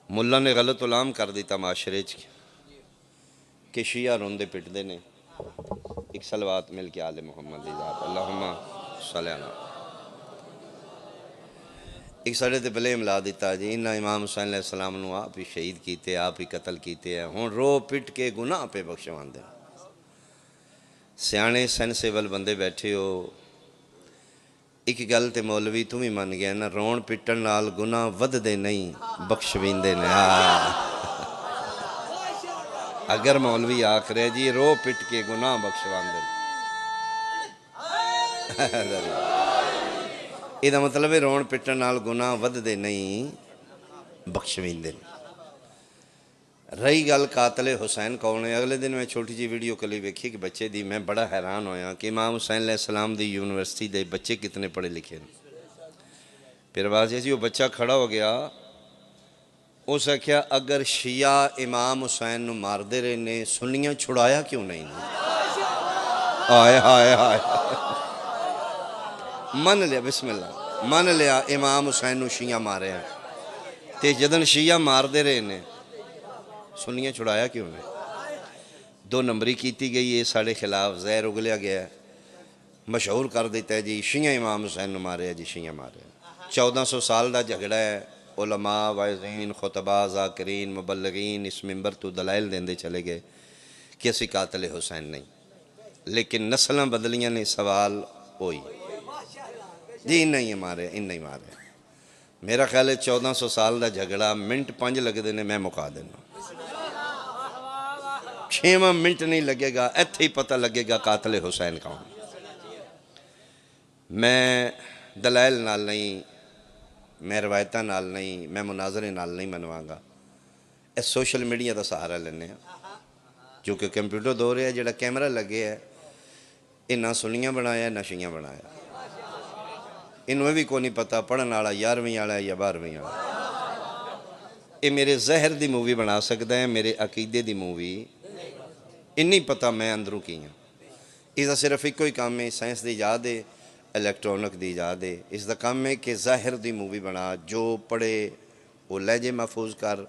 ملا نے غلط علام کر دیتا معاشرے کہ شیعہ روندے پٹدے نے. ایک صلوات مل کے آل محمد دی ذات اللہم صلی اللہ. ایک ساڑے تے بلیم لا دیتا جی انہا امام حسین علیہ السلام نو آپ ہی شہید کیتے آپ ہی قتل کیتے ہیں ہون رو پٹ کے گناہ پہ بخشوان دے. سیانے سینسیبل بندے بیٹھے ہو. ایک گل تے مولوی تم ہی من گیا نا رون پٹن نال گناہ ود دے نہیں بخشوین دے نے. اگر مولوی آکھ رہے جی رو پٹ کے گناہ بخشوان دے یہ مطلب ہے رون پٹن نال گناہ ود دے نہیں بخشوین دے. رہی گل قاتل حسین کون ہے. اگلے دن میں چھوٹی جی ویڈیو کلی ویکھی کہ بچے دی میں بڑا حیران ہویا کہ امام حسین علیہ السلام دی یونیورسٹی دے بچے کتنے پڑھے لکھے ہیں. پھر واضح جی وہ بچہ کھڑا ہو گیا اس نے کہا اگر شیعہ امام حسین نو مار دے رہے نے سنیاں چھڑایا کیوں نہیں. آئے ہائے ہائے من لیا بسم اللہ من لیا امام حسین نو شیعہ مارے ہیں تے جدن شیعہ مار دے رہے نے سنیاں چھڑایا کیوں نہیں. دو نمبری کیتی گئی ہے ساڑھے خلاف زہر اگلیا گیا ہے مشہور کر دیتا ہے جی شیعہ امام حسین نو مارے ہیں جی شیعہ مارے ہیں. 1400 سال دا جھگڑا ہے. علماء واعظین خطباء ذاکرین مبلغین اس ممبر تو دلائل دیندے چلے گئے کہ اسی قاتل حسین نہیں لیکن نسلاں بدلیاں نے سوال ہوئی جی ان نہیں مارے ان نہیں مارے. میرا خیال ہے 1400 سال دا جھگڑا منٹ 5 لگ دینے میں مکا دینا 6 منٹ نہیں لگے گا ایتھے ہی پتہ لگے گا قاتل حسین کون. میں دلائل نال نہیں میں روایتہ نال نہیں میں مناظرے نال نہیں منواں گا. اس سوشل میڈیا دا سہارا لینے ہیں کیونکہ کمپیوٹر دور ہے جڑا کیمرہ لگے ہے یہ نہ سنیاں بنایا نہ شیعہ بنایا. انہوں بھی کو نہیں پتا پڑھن والا 11ویں والا ہے یا 12ویں والا. یہ میرے زہر دی مووی بنا سکتا ہے میرے عقیدے دی مووی ان نہیں پتا میں اندروں کی ہوں. اس دا صرف ایک کوئی کام ہے سائنس دی ایجاد ہے الیکٹرونک دی ایجاد ہے. اس دا کام ہے کہ ظاہر دی مووی بنا جو پڑھے وہ لہجے محفوظ کر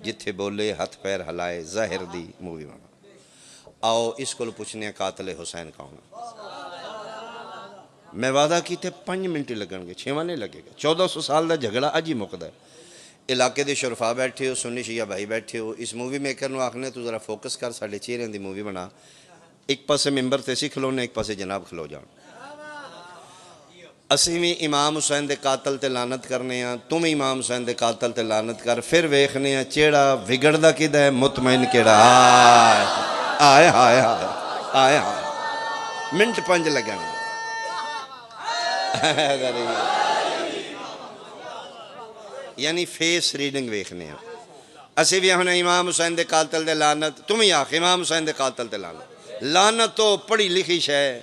جتھے بولے ہاتھ پیر ہلائے ظاہر دی مووی بنا. آؤ اس کو پوچھنے قاتل حسین کون. میں وعدہ کی تھے 5 منٹ لگن گے 6 نہیں لگے گا. 1400 سال دا جھگڑا اج ہی مکدا ہے. علاقے دے شرفا بیٹھے ہو سنی شیعہ بھائی بیٹھے ہو اس مووی میکر نو آکھنے تو ذرا فوکس کر ساڑھے چہرے دی مووی بنا. ایک پاسے ممبر تے سی کھلونے ایک پاسے جناب کھلو جان. اسی بھی امام حسین دے قاتل تے لعنت کرنے ہیں تم امام حسین دے قاتل تے لعنت کر پھر ویکھنے ہیں چیڑا وگڑدا کیدا ہے مطمئن کیڑا. آئے ہائے ہائے آئے ہائے منٹ 5 لگن یعنی فیس ریڈنگ ویکھنے ہیں. اسی بھی ہن امام حسین دے قاتل دے لعنت تم ہی آکھ امام حسین دے قاتل تے لعنت. لعنت تو پڑھی لکھی شے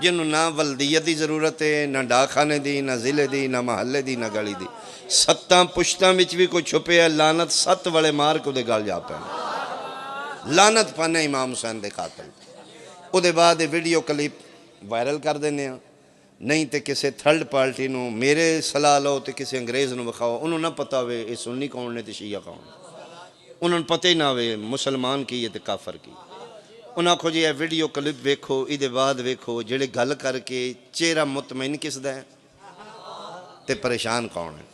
جنہوں نہ ولدیت دی ضرورت ہے نہ ڈاکخانے دی نہ ضلع دی نہ محلے دی نہ گلی دی. 7 پشتاں وچ بھی کوئی چھپے ہے لعنت 7 والے مار کے دے گل جا پے لعنت پانے امام حسین دے قاتل. او دے بعد ویڈیو کلپ وائرل کر دینے ہیں نہیں تے کسے تھرڈ پارٹی نو میرے صلاح لو تے کسے انگریز نو بکھاؤ انہوں نہ پتہ ہوئے یہ سنی کون نے تے شیعہ کون انہوں نے پتہ ہی نہ ہوئے مسلمان کی یہ تے کافر کی. انہاں کو جی یہ ویڈیو کلپ ویکھو ایدے بعد ویکھو جڑے گل کر کے چہرہ مطمئن کس دا ہے تے پریشان کون ہے.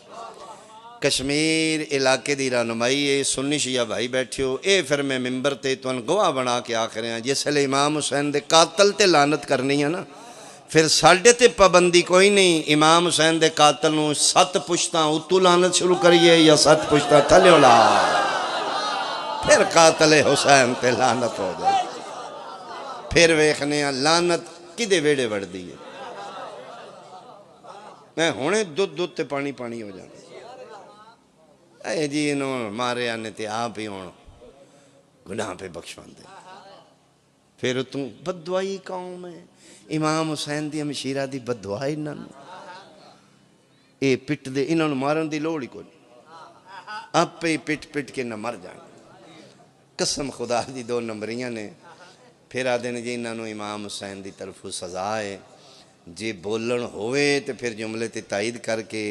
کشمیر علاقے دی رہنمائی ہے سنی شیعہ بھائی بیٹھے ہو اے پھر میں ممبر تے تو ان گواہ بنا کے آکھ رہے ہیں جس لئے امام حسین دے قاتل تے لعنت کرنی ہے نا پھر ساڑھے تے پابندی کوئی نہیں. امام حسین دے قاتل نو 7 پشتاں اتو لعنت شروع کریے یا 7 پشتاں تھلے اڑا پھر قاتل حسین تے لعنت ہو جائے. پھر ویکھنے ہیں لعنت کدے ویڑے وڑ دی ہے. میں ہونے دودھ تے پانی پانی ہو جانا اے جی انہوں مارے آنے تے آپ ہی ہوں گناہ پہ بخشوان دے. پھر تم بددعائی قوم ہے امام حسین دی ہمشیرہ دی بددعائی نن اے پٹ دے انہوں مارن دی لوڑی کو آپ پہ پٹ پٹ کے نہ مر جائیں. قسم خدا دی 2 نمبریاں نے پھر آدھے نے جی انہوں امام حسین دی طرف سزا ہے جی بولن ہوئے تو پھر جملے تے تائید کر کے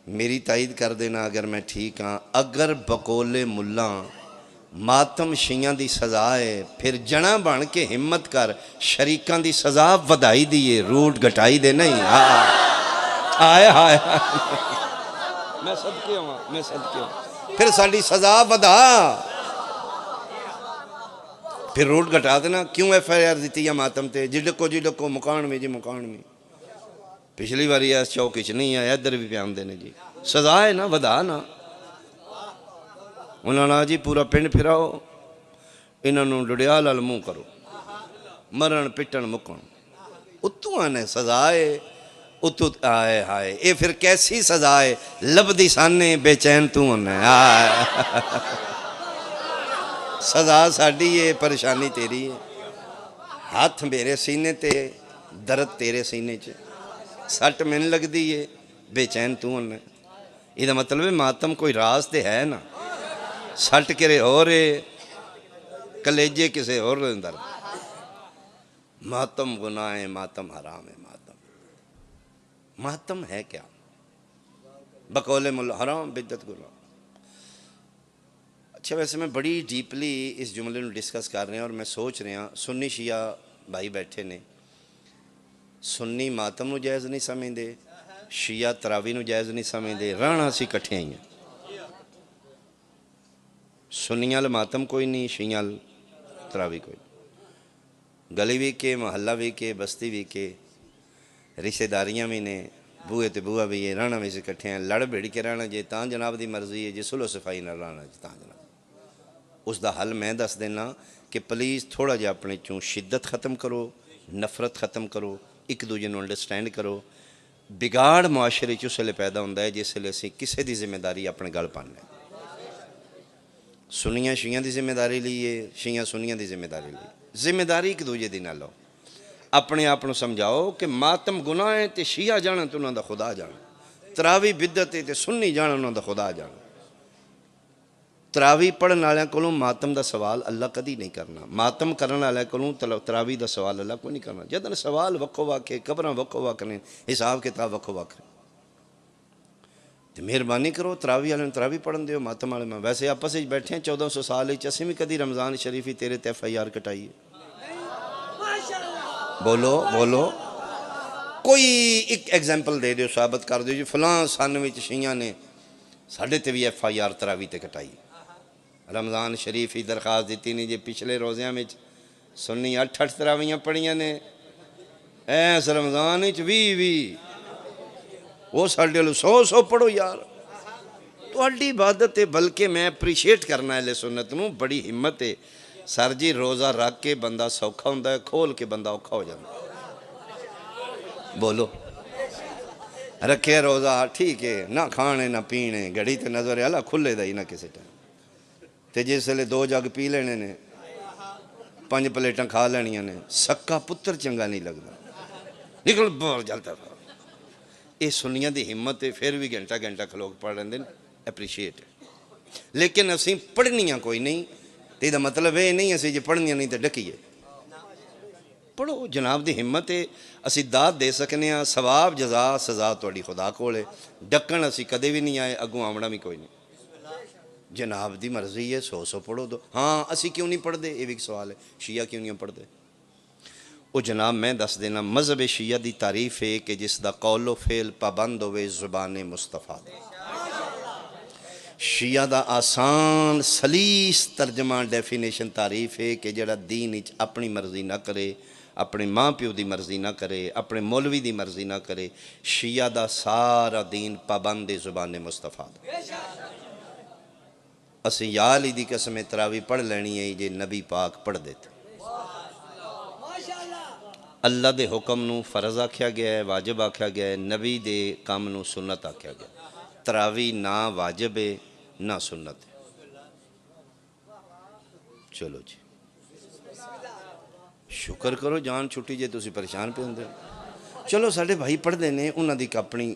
میری تائید کر دینا اگر میں ٹھیک ہاں. اگر بقول ملا ماتم شیعہ دی سزا ہے پھر جنا بن کے ہمت کر شریکاں دی سزا ودائی دیئے روٹ گٹائی دے نہیں. آئے آئے میں صدقے ہوں میں صدقے ہوں پھر ساڑی سزا ودا پھر روٹ گٹا دینا. کیوں ایف آئی آر دیتی ہے ماتم تے جی ڈکو مکان میں جی مکان میں پچھلی باری اس چوکی چ نہیں آیا ادھر بھی پیام دینے جی سزا ہے نا ودا نا. انہوں نے جی پورا پنڈ پھراؤ انہوں ڈڑیا لال منہ کرو مرن پٹن مکن اتو آنے سزا ہے اتو آئے ہائے اے پھر کیسی سزا ہے لب دی سانے بے چین تو آنے سزا ساڑی ہے پریشانی تیری ہے. ہاتھ میرے سینے تے درد تیرے سینے چے سٹ میں لگ دی ہے بے چین تو آنے. یہ مطلب ہے ماتم کوئی راز تے ہے نا سٹ کرے ہو رہے کلیجے کسے اور اندر. ماتم گناہ ہے ماتم حرام ہے. ماتم ہے کیا؟ بقول ملا حرام بدعت گناہ. اچھا ویسے میں بڑی ڈیپلی اس جملے نو ڈسکس کر رہے ہیں اور میں سوچ رہے ہیں سنی شیعہ بھائی بیٹھے نے سنی ماتم نو جائز نہیں سمجھ دے شیعہ تراوی نو جائز نہیں سمجھ دے رانا سی کٹھے ہیں. سنیال ماتم کوئی نہیں شیعال تراوی کوئی گلی بھی کے محلہ بھی کے بستی بھی کے رشتہ داریاں بھی نے بوئے تے بوہ بھی ہے رانا بھی سے کٹھے ہیں لڑ بھیڑ کے رانا جے تاں جناب دی مرضی ہے جے سلو صفائی نہ رانا جے تاں جناب. اس دا حل میں دس دینا کہ پلیز تھوڑا جا اپنے چوں شدت ختم کرو نفرت ختم کرو ایک دوجے نو انڈرسٹینڈ کرو. بگاڑ معاشرے چ اس لئے پیدا ہوندہ ہے جس لئے اسی کسے دی ذمہ داری اپنے گل پانے. سنیاں شیعہ دی ذمہ داری لیے شیعہ سنیاں دی ذمہ داری لیے ذمہ داری ایک دوجے دی نہ لو. اپنے آپ نو سمجھاؤ کہ ماتم گناہ ہے تے شیعہ جانا تو انہوں دا خدا جانا تراوی بدعت ہے تے سنی جانا انہوں دا خدا جانا. تراوی پڑھن والے کولوں ماتم دا سوال اللہ کدی نہیں کرنا ماتم کرن والے کولوں تراوی دا سوال اللہ کوئی نہیں کرنا. جدن سوال وکھو وکھے قبراں وکھو وکھ نے حساب کتاب وکھو وکھ تے مہربانی کرو تراوی والے تراوی پڑھن دیو ماتم والے میں ویسے آپس وچ بیٹھے ہیں 1400 سال وچ اسی بھی کدی رمضان شریفی تیرے تے ایف آئی آر کٹائی ہے. بولو کوئی ایک ایگزامپل دے دیو ثابت کر دیو جی فلاں سن وچ شیعہ نے ساڑھے تے بھی ایف آئی آر تراوی تے کٹائی. رمضان شریف ہی درخواست دیتی نہیں جی پچھلے روزیاں میں سنی 8 تراویاں پڑھیاں نے ایس رمضان وی وہ ساڑھے 100 پڑھو یار تو اڈی عبادت ہے. بلکہ میں اپریشیٹ کرنا ہے لے سنت نو بڑی ہمت ہے. سر جی روزہ رکھ کے بندہ سوکھا ہوندہ ہے کھول کے بندہ اوکھا ہو جاندہ ہے. بولو رکھے روزہ ٹھیک ہے نہ کھانے نہ پینے گھڑی تے نظر ہے اللہ کھلے دا ہی نہ کسی ٹائم تے جس لئے 2 جگ پی لینے نے 5 پلیٹاں کھا لینیاں نے سکا پتر چنگا نہیں لگتا نکل بور جلتا تھا. یہ سنیاں دی ہمت ہے پھر بھی گھنٹہ کھلوک پڑھ رہے ہیں اپریشیٹ ہے. لیکن اسیں پڑھنیاں کوئی نہیں تے دا مطلب ہے نہیں اسیں جی پڑھنیاں نہیں تے ڈکیے پڑھو جناب دی ہمت ہے. اسی داد دے سکنے ہیں ثواب جزا سزا توڑی خدا کولے ڈکن اسی کدے بھی نہیں آئے اگوں آمڑا بھی کوئی نہیں جناب دی مرضی ہے 100 پڑھو دو. ہاں اسی کیوں نہیں پڑھ دے یہ بھی ایک سوال ہے شیعہ کیوں نہیں پڑھ دے. وہ جناب میں دس دینا مذہب شیعہ دی تعریف ہے کہ جس دا قول و فعل پابند ہوئے زبان مصطفیٰ دے. شیعہ دا آسان سلیس ترجمہ ڈیفینیشن تعریف ہے کہ جڑا دین اچ اپنی مرضی نہ کرے اپنے ماں پیو دی مرضی نہ کرے اپنے مولوی دی مرضی نہ کرے. شیعہ دا سارا دین پابند زبان مصطفیٰ دے. اسے یا علی دی قسم تراوی پڑھ لینی ہے جے نبی پاک پڑھ دیتے. اللہ دے حکم نو فرض آکھیا گیا ہے واجب آکھیا گیا ہے نبی دے کام نو سنت آکھیا گیا ہے. تراوی نہ واجب ہے نہ سنت ہے. چلو جی شکر کرو جان چھٹی جے تسی پریشان پہ ہوندے. چلو ساڑھے بھائی پڑھ دینے انہاں دی اپنی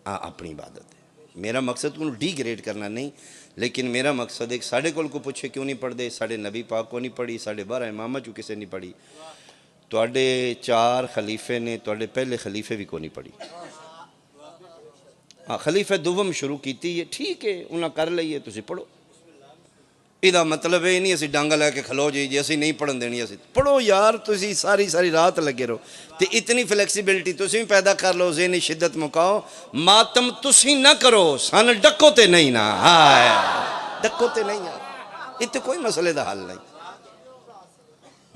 عبادت ہے. میرا مقصد کو ڈی گریڈ کرنا نہیں لیکن میرا مقصد ایک ساڑھے کو پوچھے کیوں نہیں پڑھ دے ساڑھے نبی پاک کو نہیں پڑھی ساڑھے 12 امامہ چو کسے نہیں پڑھی توڑے 4 خلیفے نے توڑے پہلے خلیفے بھی کو نہیں پڑھی ہاں خلیفہ دوم شروع کیتی ہے، ٹھیک ہے انہاں کر لئیے، تسی پڑھو۔ یہ مطلب ہے نہیں اسی ڈانگا لے کے کھلو جی اسی نہیں پڑھن دینی، اسی پڑھو یار، تسی ساری ساری رات لگے رہو۔ تے اتنی فلیکسیبلٹی تسی بھی پیدا کر لو، ذہنی شدت مکاؤ، ماتم تسی نہ کرو، سن ڈکو تے نہیں نا، ہائے ڈکو تے نہیں ہے، اتنے کوئی مسئلے دا حل نہیں۔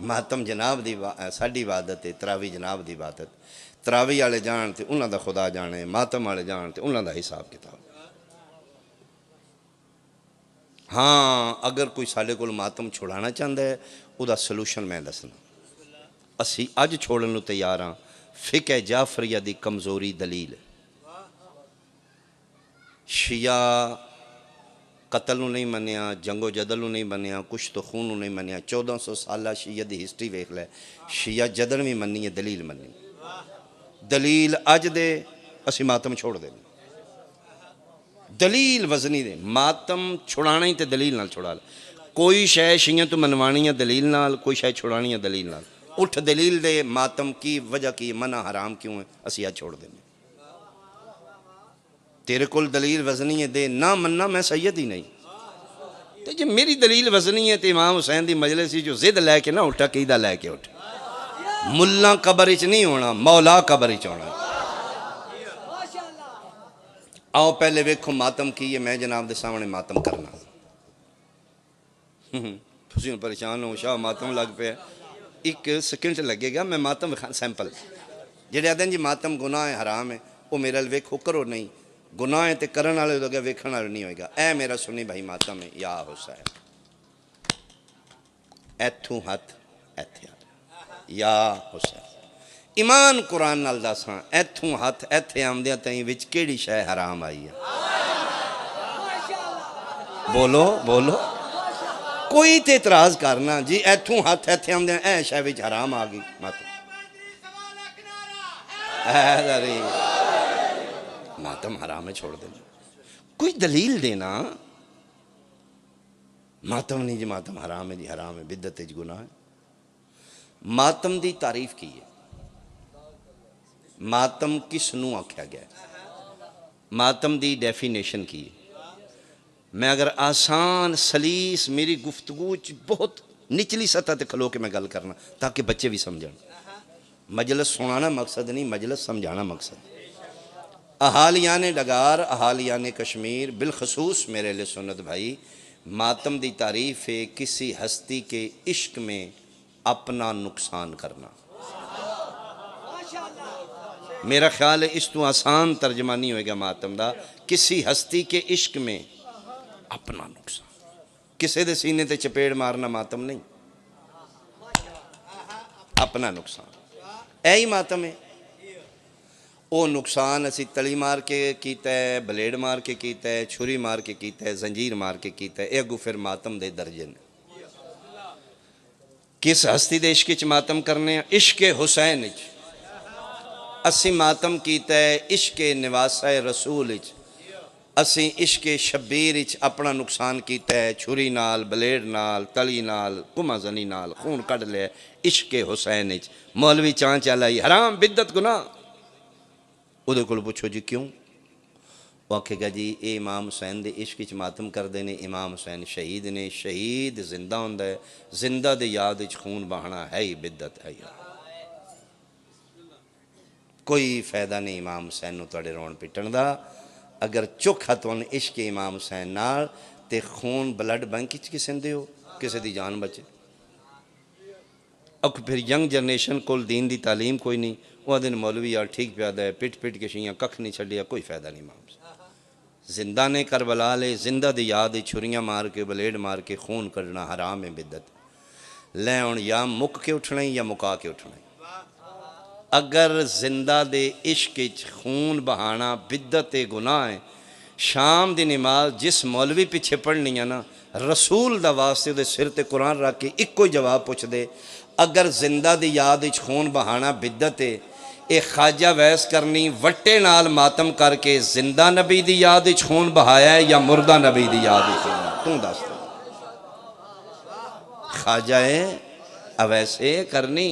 ماتم جناب دی ساڈی عبادت ہے، تراوی جناب دی عبادت، تراوی والے جان تے انہاں دا خدا جانے، ماتم والے جان تے انہاں دا حساب کتاب۔ ہاں اگر کوئی ساڈے کول ماتم چھڑانا چاہتا ہے او دا سلوشن میں دسنا، اسی اج چھوڑن نو تیار ہاں۔ فقہ جعفریہ دی کمزوری دلیل، شیعہ قتل نو نہیں منیا، جنگ و جدل نو نہیں منیا، کشت و خون نو نہیں منیا، 1400 سالہ شیعہ دی ہسٹری ویکھ لے، شیعہ جدل بھی منی ہے، دلیل منی، دلیل اج دے اسی ماتم چھوڑ دیں، دلیل وزنی دے، ماتم چھڑانا ہی تے دلیل نال چھڑا لے، کوئی شے شیعہ تو منوانی ہے دلیل نال، کوئی شے چھڑانی ہے دلیل نال، اٹھ دلیل دے، ماتم کی وجہ کی منع حرام کیوں ہے، اسی آج چھوڑ دیں۔ تیرے کول دلیل وزنی ہے دے، نہ مننا میں سید ہی نہیں، تے جب میری دلیل وزنی ہے تے امام حسین دی مجلس ہی جو زد لے کے نہ اٹھا قیدہ لے کے اٹھا، ملہ قبر اچ نہیں ہونا، مولا قبر اچ ہونا۔ آؤ پہلے ویکھو ماتم کی ہے، میں جناب دے سامنے ماتم کرنا، تسی پریشان ہو شاہ ماتم لگ پہ، ایک سیکنڈ لگے گا، میں ماتم سیمپل جڑے آدھیں جی ماتم گناہ ہے حرام ہے، وہ میرا ویکھو کرو نہیں، گناہ ہے تے کرن والے ہوگا، ویکھن والے نہیں ہوئے گا۔ اے میرا سنی بھائی ماتم ہے، یا حسین ایتھوں ہاتھ ایتھے یا حسین، ایمان قرآن نال دساں ایتھوں ہاتھ ایتھے آمدیاں تائیں وچ کیڑی شے حرام آئی ہے؟ بولو بولو، کوئی تے اعتراض کرنا جی ایتھوں ہاتھ ایتھے آمدیاں اے شے وچ حرام آ گئی، ماتم ماتم حرام ہے، چھوڑ دینا، کوئی دلیل دینا، ماتم نہیں جی ماتم حرام ہے جی حرام ہے، بدعت ہے گناہ ہے۔ ماتم دی تعریف کی ہے، ماتم کس نو آکھیا گیا ہے، ماتم دی ڈیفینیشن کی ہے۔ میں اگر آسان سلیس میری گفتگو بہت نچلی سطح تے کھلو کے میں گل کرنا تاکہ بچے بھی سمجھیں، مجلس سنانا مقصد نہیں، مجلس سمجھانا مقصد۔ احالیان ڈگار، احالیان کشمیر، بالخصوص میرے لئے سنت بھائی، ماتم دی تعریف ہے کسی ہستی کے عشق میں اپنا نقصان کرنا۔ میرا خیال ہے اس تو آسان ترجمہ نہیں ہوئے گا ماتم دا، کسی ہستی کے عشق میں اپنا نقصان، کسے دے سینے تے چپیڑ مارنا ماتم نہیں، اپنا نقصان، اے ہی ماتم ہے۔ او نقصان اسی تلی مار کے کیتا ہے، بلیڈ مار کے کیتا ہے، چھری مار کے کیتا ہے، زنجیر مار کے کیتا ہے، اے گو پھر ماتم دے درجے نے۔ کس ہستی دے عشق چ ماتم کرنے ہیں؟ عشق حسین چ اسی ماتم کیتا ہے، عشق نواسہ رسول چ اسی عشق شبیر چ اپنا نقصان کیتا ہے، چھری نال، بلیڈ نال، تلی نال، کمہ زنی نال، خون کٹ لے، عشق حسین چ مولوی چانچ چلائی حرام بدعت گناہ۔ ادھے کول پوچھو جی کیوں؟ وہ آکھے گا جی اے امام حسین دے عشق چ ماتم کر دینے، امام حسین شہید نے، شہید زندہ ہوندہ ہے، زندہ دے یاد چ خون بہانا ہے ہی بدعت ہے۔ کوئی فائدہ نہیں امام حسین نو توڑے رون پٹن دا، اگر چکھ ہتون عشق امام حسین نال تے خون بلڈ بینک چ کسے دے ہو، کسے دی جان بچے۔ اب پھر ینگ جنریشن کول دین دی تعلیم کوئی نہیں، وہ دن مولوی یار ٹھیک پیادہ ہے، پٹ پٹ کے شیعہ ککھ نہیں چھڑیا، کوئی فائدہ نہیں امام حسین۔ زندہ نے کربلا لے، زندہ دی یاد چھریاں مار کے بلیڈ مار کے خون کرنا حرام ہے بدعت۔ لے ہن یا مک کے اٹھنا ہے یا مکا کے اٹھنا ہے۔ اگر زندہ دے عشق چ خون بہانا بدعت گناہ ہے، شام دی نماز جس مولوی پیچھے پڑھنی ہے نا، رسول دا واسطے دے سر تے قرآن رکھ کے ایک کوئی جواب پوچھ دے، اگر زندہ دی یاد وچ خون بہانا بدعت ہے، اے خواجہ ویس کرنی وٹے نال ماتم کر کے زندہ نبی دی یاد وچ خون بہایا ہے یا مردہ نبی دی یاد وچ خون؟ تو دس دے خواجہ اویسے کرنی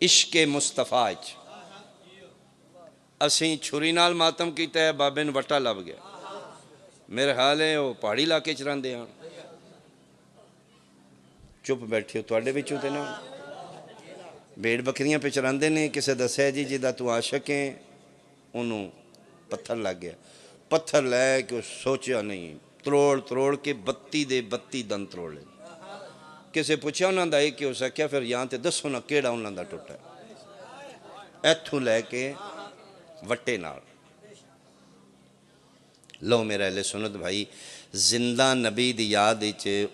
عشق مصطفیٰ چ ਅਸੀਂ ਛੁਰੀ ਨਾਲ ਮਾਤਮ ਕੀਤਾ ਹੈ, ਬਾਬੇ ਨੂੰ ਵੱਟਾ ਲੱਭ ਗਿਆ। ਮੇਰੇ ਖਿਆਲ ਹੈ ਉਹ ਪਹਾੜੀ ਇਲਾਕੇ 'ਚ ਰਹਿੰਦੇ ਹਨ। ਚੁੱਪ ਬੈਠੇ ਹੋ, ਤੁਹਾਡੇ ਵਿੱਚੋਂ ਤੇ ਨਾ ਭੇਡ ਬੱਕਰੀਆਂ ਪਿੱਛ ਰਹਿੰਦੇ ਨੇ। ਕਿਸੇ ਦੱਸਿਆ ਜੀ ਜਿਹਦਾ ਤੂੰ ਆਸ਼ਕ ਹੈ ਉਹਨੂੰ ਪੱਥਰ ਲੱਗ ਗਿਆ। ਪੱਥਰ ਲੈ ਕੇ ਉਹ ਸੋਚਿਆ ਨਹੀਂ, ਤਰੋੜ ਤਰੋੜ ਕੇ 32 ਦੇ 32 ਦੰਦ ਤਰੋੜ ਲਏ। ਕਿਸੇ ਪੁੱਛਿਆ ਉਹਨਾਂ ਦਾ ਇਹ ਕੀ ਹੋ ਸਕਿਆ? ਫਿਰ ਜਾਂ ਤੇ ਦੱਸੋ ਨਾ ਕਿਹੜਾ ਉਹਨਾਂ ਦਾ ਟੁੱਟਾ। ਇੱਥੋਂ ਲੈ ਕੇ ਵੱਟੇ ਨਾਲ। ਲਓ ਮੇਰਾ ਅਹਿਲੇ ਸੁਨਤ ਭਾਈ, ਜ਼ਿੰਦਾ ਨਬੀ ਦੀ ਯਾਦ ਵਿੱਚ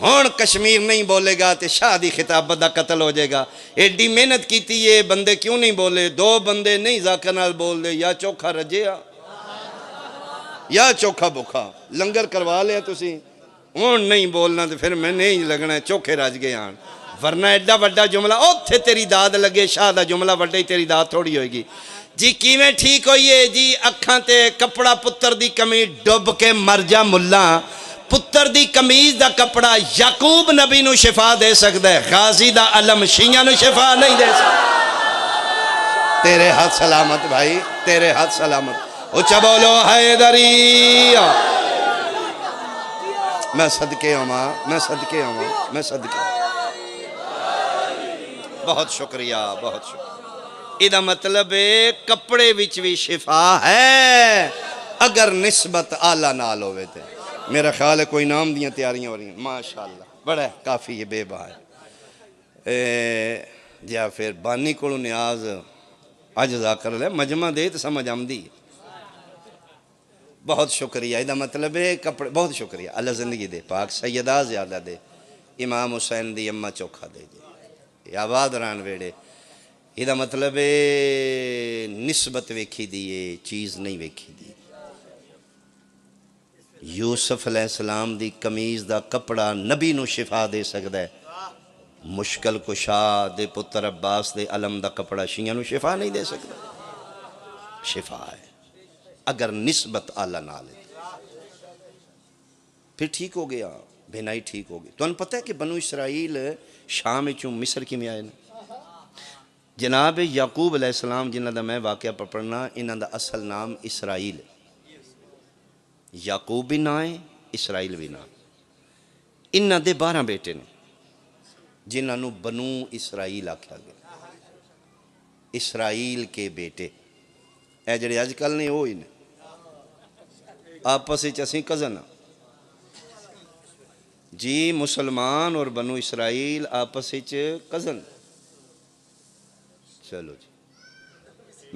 ہون کشمیر نہیں بولے گا تو شاہ دی خطابت دا قتل ہو جائے گا. ایڈی محنت کیتی یہ بندے کیوں نہیں بولے؟ دو بندے نہیں ذاکر نال بول دے، یا چوکھا رجیا یا چوکھا بکھا. لنگر کروا لیا تسی، ہون نہیں بولنا تو پھر میں نہیں لگنا چوکھے رج گئے آن. ورنہ ایڈا وڈا جملہ اوتھے تیری داد لگے، شاہ دا جملہ وڈا ہی تیری داد تھوڑی ہوئے گی. جی کیویں ٹھیک ہوئیے جی؟ اکھاں تے کپڑا پتر دی کمی ڈب کے مر جا ملا. پتر دی کمیز دا کپڑا یعقوب نبی نو شفا دے سکتا ہے، غازی دا علم شیعہ نو شفا نہیں دے سکتا. تیرے ہاتھ سلامت بھائی، تیرے ہاتھ سلامت. اچھا بولو حیدری. میں صدقے ہوں ماں، میں صدقے ہوں ماں، میں صدقے ہوں. بہت شکریہ، بہت شکریہ. ایدہ مطلب ہے کپڑے وچ بھی شفا ہے اگر نسبت آلہ نال ہوئے تھے. میرا خیال ہے کوئی نام دیاں تیاریاں ہو رہی ہیں. ماشاءاللہ بڑا ہے، کافی یہ بے بہا ہے. یا پھر بانی کو نیاز اج ذاکر لے مجمع دے تو سمجھ آمدی. بہت شکریہ. ایدہ مطلب ہے کپڑے، بہت شکریہ. اللہ زندگی دے، پاک سیدہ زیادہ دے، امام حسین دی امہ چوکھا دے جے، آباد ران ویڑے. ایدہ مطلب ہے نسبت ویکھی دیئے، چیز نہیں ویکھی دی. یوسف علیہ السلام دی کمیز دا کپڑا نبی نو شفا دے سکتا ہے، مشکل کشا دے پتر عباس دے علم دا کپڑا شیعہ نو شفا نہیں دے سکتا. شفا ہے اگر نسبت آلہ نہ لے. پھر ٹھیک ہو گیا، بینائی ٹھیک ہو گئی. تو انہوں پتہ ہے کہ بنو اسرائیل شام چوں مصر کی میں آئے نا. جناب یعقوب علیہ السلام جنہ دا میں واقعہ پڑھنا، انہاں دا اصل نام اسرائیل ہے. یعقوب بھی نہ ہے، اسرائیل بھی نہ. انہاں دے 12 بیٹے نے جنہاں نو بنو اسرائیل آکھا گیا. اسرائیل کے بیٹے اے جڑے آج کل نہیں ہوئی نے، آپس وچ اسیں کزن جی. مسلمان اور بنو اسرائیل آپس وچ کزن. چلو جی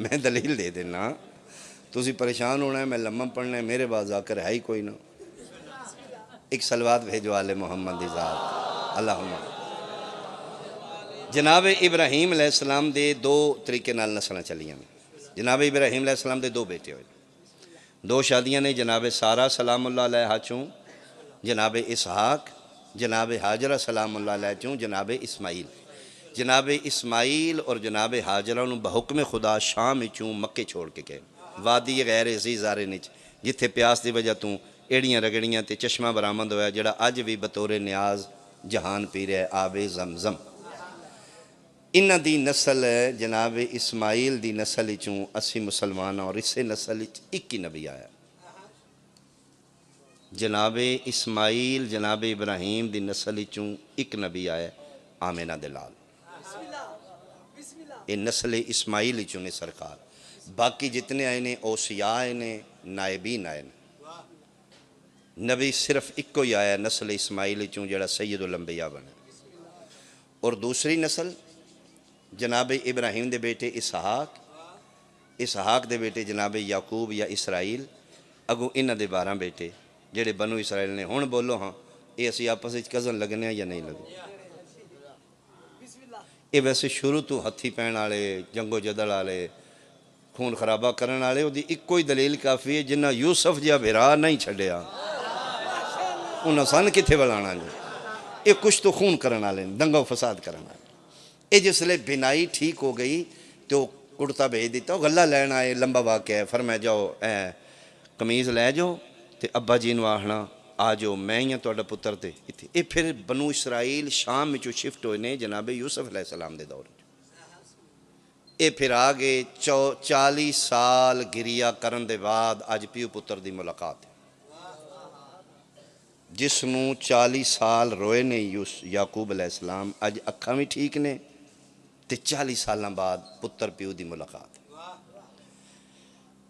میں دلیل دے دینا، تسی پریشان ہونا ہے. میں لمحہ پڑھنا ہے، میرے بعد ذاکر ہے ہی کوئی نہ. ایک صلوات بھیجو آل محمد دی ذات. اللہم جناب ابراہیم علیہ السلام دے دو طریقے نال نسلیں چلیاں. جناب ابراہیم علیہ السلام دے دو بیٹے ہوئے، دو شادیاں نے. جناب سارہ سلام اللہ علیہ چوں جناب اسحاق، جناب حاجرہ سلام اللہ علیہ چوں جناب اسماعیل. جناب اسماعیل اور جناب حاجرہ انہوں بحکم خدا شام چوں مکے چھوڑ کے گئے، وادی غیر زیزارے نچ، جتھے پیاس دی وجہ توں ایڑیاں رگڑیاں تے چشمہ برآمد ہویا جڑا اج بھی بطور نیاز جہان پی رہے آب زمزم. انہ دی نسل جناب اسماعیل دی نسل چوں 80 مسلمان اور اسے نسل 21 نبی آیا. جناب اسماعیل جناب ابراہیم دی نسل چوں ایک نبی آیا، آمینہ دلال. یہ نسل اسماعیل چوں نے سرکار. باقی جتنے آئے نے اوصیاء آئے نے، نائبین آئے نے. نبی صرف ایک ہی آیا نسل اسماعیل چوں جڑا سید الانبیاء بنے. اور دوسری نسل جناب ابراہیم دے بیٹے اسحاق، اسحاق دے بیٹے جناب یعقوب یا اسرائیل. اگوں انہ دے 12 بیٹے جڑے بنو اسرائیل نے. ہون بولو ہاں یہ اسی آپس وچ کزن لگنے ہیں یا نہیں لگنے؟ یہ ویسے شروع تو ہتھی پین والے، جنگ و جدل والے، خون خرابہ کرن والے دی ایک کوئی دلیل کافی ہے. جنہ یوسف جا بھرا نہیں چھڈیا انہاں سن کتھے بلانا جی. یہ کچھ تو خون کرن والے، دنگا و فساد کرن والے. یہ جس لئے بنائی ٹھیک ہو گئی تو کڑتا بھیج دیتا، غلہ لینا آئے. لمبا واقعہ ہے. فرمایا جاؤ قمیض لے جاؤ تے ابا جی نو آخنا آ جاؤ میں ہی ہاں تہاڈا پتر تے اتھے. یہ پھر بنو اسرائیل شام میں جو شفٹ ہوئے نے جناب یوسف علیہ السلام دے دور. یہ پھر آگے 40 سال گریا کرن دے بعد اج پیو پتر دی ملاقات ہے. جس نو 40 سال روئے نے یعقوب علیہ السلام اج اکھاں بھی ٹھیک نے تے 40 سالاں بعد پتر پیو دی ملاقات.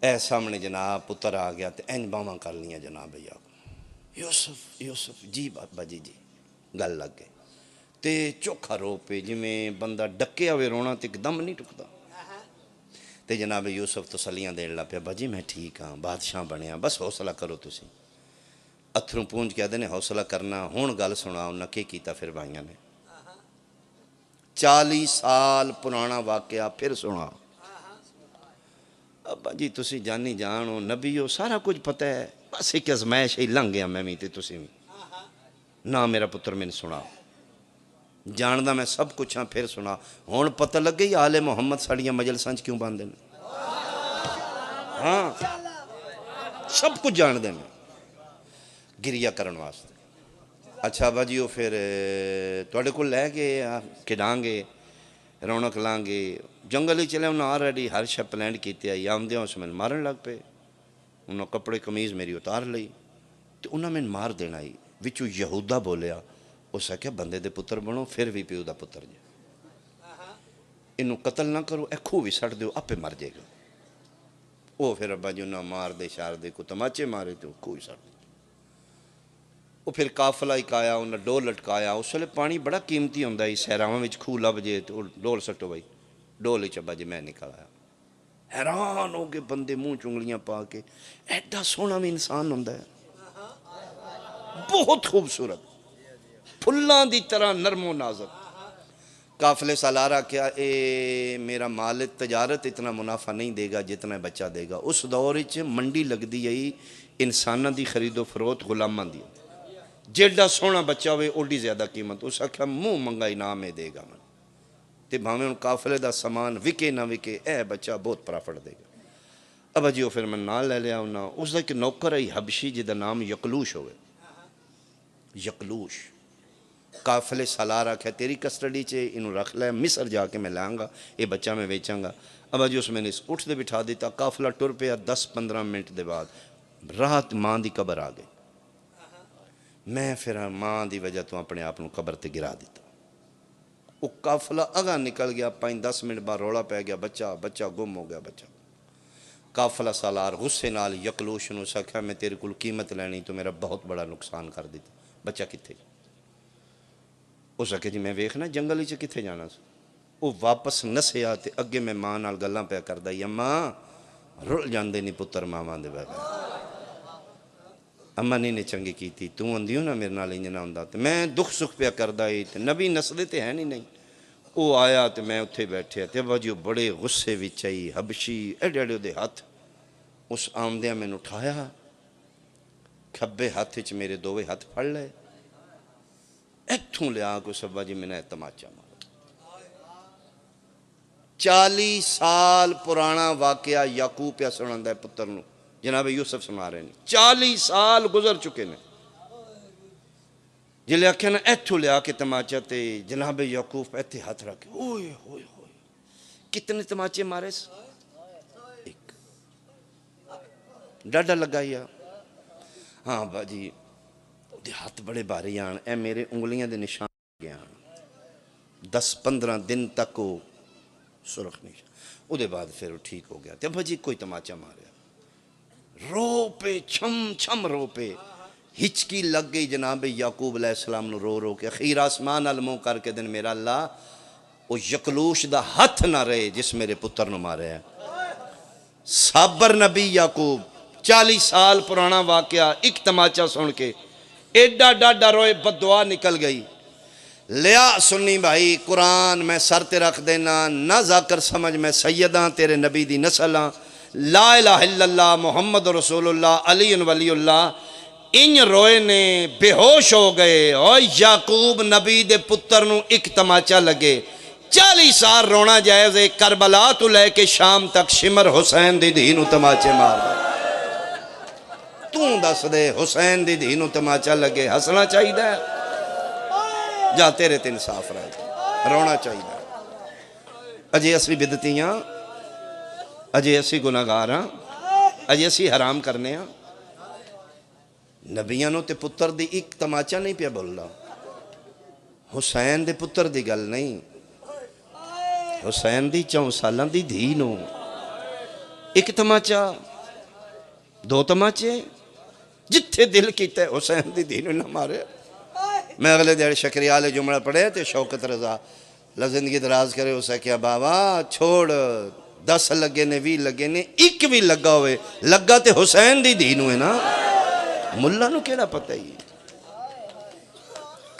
اے سامنے جناب پتر آ گیا تے این باواں کر لیاں جناب یعقوب. یوسف یوسف جی بابا جی جی گل لگ گئے تے چوکھا رو پے جویں بندہ ڈکیا ہوئے رونا تے ایک دم نہیں ٹکدا. تے جناب یوسف تسلیاں دین لگ پیا، باجی میں ٹھیک ہاں، بادشاہ بنیا، بس حوصلہ کرو تسی. اتھروں پونج کہتے ہیں حوصلہ کرنا. ہون گل سنا انہاں کی کیتا پھر بھائیاں نے. 40 سال پرانا واقعہ پھر سنا. ابا جی تسی جانی جان ہو نبی ہو سارا کچھ پتہ ہے بس ایک ازمائش ہی لنگ گیا میں بھی تے تسی بھی نہ میرا پتر میں نے سنا جاندہ میں سب کچھ ہاں پھر سنا. ہون پتہ لگ گئی آل محمد ساڑیاں مجلساں کیوں باندھے نے. ہاں سب کچھ جان دے میں گریہ کرن واسطے. اچھا ابا جی وہ پھر توڑے کو لے گئے کھڈاں گے رونق لائیں گے. جنگل ہی چلے انہوں آلریڈی ہر شے پلانڈ کیتے آئی آمدے اس میں مارن لگ پے. انہوں کپڑے قمیض میری اتار لئی تو انہوں میں مار دینا ہی وچو یہودہ بولیا اس نے کہا بندے دے پتر بنو پھر بھی پیو دا پتر جائے انہوں قتل نہ کرو اے کھو بھی سٹ دیو اپے مر جائے گا. وہ پھر ابا جی انہوں مار دے شار دے کو تماچے مارے تو کھو بھی سٹ دے. وہ پھر کافلہ ایک آیا انہوں ڈول لٹکایا. اس لئے پانی بڑا قیمتی ہوندہ ہے سہراواں وچ کھو لب جے تو ڈول سٹو بھائی ڈول ہی ابا جی میں نکل آیا. حیران ہو کے بندے منہ چنگلیاں پا کے ایڈا سونا بھی انسان ہوندہ ہے بہت خوبصورت پھلاں دی طرح نرم و نازک. قافلے سالارہ کیا اے میرا مال تجارت اتنا منافع نہیں دے گا جتنا بچہ دے گا. اس دور وچ منڈی لگ دی ہے انسانہ دی خرید و فروخت غلاماں دی جیڑا سونا بچہ ہوئے اوڈی زیادہ قیمت. اس آکھا منہ منگا انعام دے گا من تے بھاویں ان قافلے دا سامان وکے نہ وکے اے بچہ بہت پرافٹ دے گا. ابا جی وہ پھر میں نال لے لیا انہاں. اس دا ایک نوکر ہے حبشی جدا نام یقلوش ہوئے. یقلوش قافلے سالارہ کہا تیری کسٹڈی چے انہوں رکھ لے مصر جا کے میں لائیں گا یہ بچہ میں ویچاں گا. ابا جی اس میں نے اٹھ دے بٹھا دیتا. قافلہ ٹر پیا 10-15 منٹ دے بعد رات ماں دی قبر آ گئی. میں پھر ماں دی وجہ تو اپنے آپ قبر تے گرا دیتا. وہ قافلہ اگا نکل گیا 5-10 منٹ بعد روڑا پہ گیا بچہ گم ہو گیا. بچہ قافلہ سالار غصے نال یقلوش نو سکھا میں تیرے کل قیمت لینی تو میرا بہت بڑا نقصان کر دیتا. بچہ کتھے اس سکھے جی میں ویکھنا جنگل ہی کتھے جانا سا. وہ واپس نسیا تے اگے میں ماں نال گلاں پہ کردہ یا ماں رل جاندے نہیں پتر ماں دے بغیر. اماں نے چنگی کی تھی تو اندیوں نا میرے نال انجنا ہوندہ تے میں دکھ سکھ پہ کردہ ہی تے نبی نسلے تے ہیں نہیں. وہ آیا تے میں اتھے بیٹھے تے ابا جی بڑے غصے وچ آئی حبشی ایڈے ایڈے دے ہاتھ اس آمدیاں میں اٹھایا کھبے ہاتھ وچ میرے دووے ہاتھ پھڑ لے ایتھوں لیا کو سبا جی میں نے تماچا مارا. 40 سال پرانا واقعہ یعقوب پہ سناندہ ہے پتر نو جناب یوسف سنا رہے ہیں. 40 سال گزر چکے نے جلے آکھے نا ایتھو لیا کے تماچا تے جناب یعقوب ایتھے ہاتھ رکھے اوئے ہوئے ہوئے کتنے تماچے مارے ایک ڈاڈا لگایا. ہاں با جی دے ہاتھ بڑے بھاری آن اے میرے انگلیاں دے نشان گیا 10-15 دن تک وہ سرخ نشان. او دے بعد پھر وہ ٹھیک ہو گیا. تے با جی کوئی تماچا ماریا رو پہ چھم چھم رو پہ ہچکی لگ گئی جناب یعقوب علیہ السلام نے رو رو کے اخیر آسمان علموں کر کے دن میرا اللہ وہ یقلوش دا ہاتھ نہ رہے جس میرے پتر نو مارے ہیں. صابر نبی یعقوب 40 سال پرانا واقعہ ایک تماچا سن کے ایڈا ڈاڈا روئے بددعا نکل گئی. لیا سنی بھائی قرآن میں سر تے رکھ دینا نہ ذاکر سمجھ میں سیداں تیرے نبی دی نسلاں لا الہ الا اللہ محمد رسول اللہ علی ولی اللہ ان روئے نے بے ہوش ہو گئے. اور یعقوب نبی دے پتر نو ایک تماچا لگے 40 سال رونا جائز ہے. کربلا تو لے کے شام تک شمر حسین دی دھی نو تماچے مار دے. توں دس دے حسین دی دھی نو تماچا لگے ہسنا چاہیے دے جا تیرے تے انصاف رہے رونا چاہیے. اجے اسی بدتیاں اجے اسی گناہگاراں اجے اسی حرام کرنے ہاں. نبیاں نو تے پتر دی ایک تماچا نہیں پیا بولنا. حسین دے پتر دی گل نہیں حسین دی 4 سالاں دی دھی نو ایک تماچا 2 تماچے جتھے دل کیتا ہے حسین دی دھی نو نہ مارے. میں اگلے دیڑ شکریال جملہ پڑھے تے شوکت رضا زندگی دراز کرے اسے کیا بابا چھوڑ 10 لگے نے 20 لگے نے ایک بھی لگا ہوئے لگا تے حسین دی دھی نو ہے نا. ملا نو کیڑا پتہ ہی.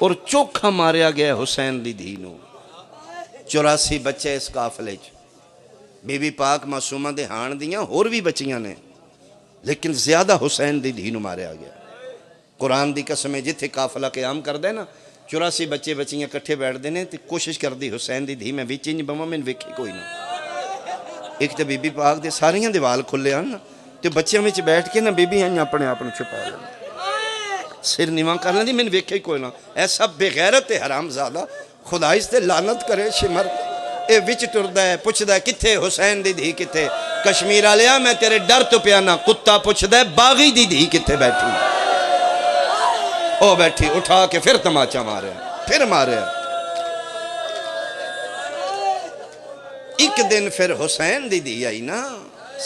اور چوکھا ماریا گیا حسین دی دھی نو. 84 بچے اس قافلے چ. بی بی پاک معصومہ دے ہان دیاں اور بھی بچیاں نے, لیکن زیادہ حسین دی دھی نو ماریا گیا. قرآن دی قسم جتھے قافلہ قیام کر دے نا 84 بچے بچیاں کٹھے بیٹھ دینے تے کوشش کر دی حسین دی دھی میں بھی چنج بما میں ویکھی کوئی نہ. ایک تے بی بی پاک دے ساریاں دے وال کھلے آن نا تے بچیاں وچ بیٹھ کے نا بی بی اپنے آپ چھپا لیں, سر نیواں کر لیں دی میں ویکھے کوئی نہ. ایسا بے غیرت حرام زادہ خدا اس تے لعنت کرے شمر. اے وچ ٹردا ہے پوچھدا ہے کتھے حسین دی دھی کتھے. کشمیر والیا میں تیرے ڈر تو پیانا کتا پوچھدا ہے باغی دی دھی کتھے بیٹھی. او بیٹھی اٹھا کے پھر تماچا مارے پھر مارے. ایک دن پھر حسین دی دھی آئی نا,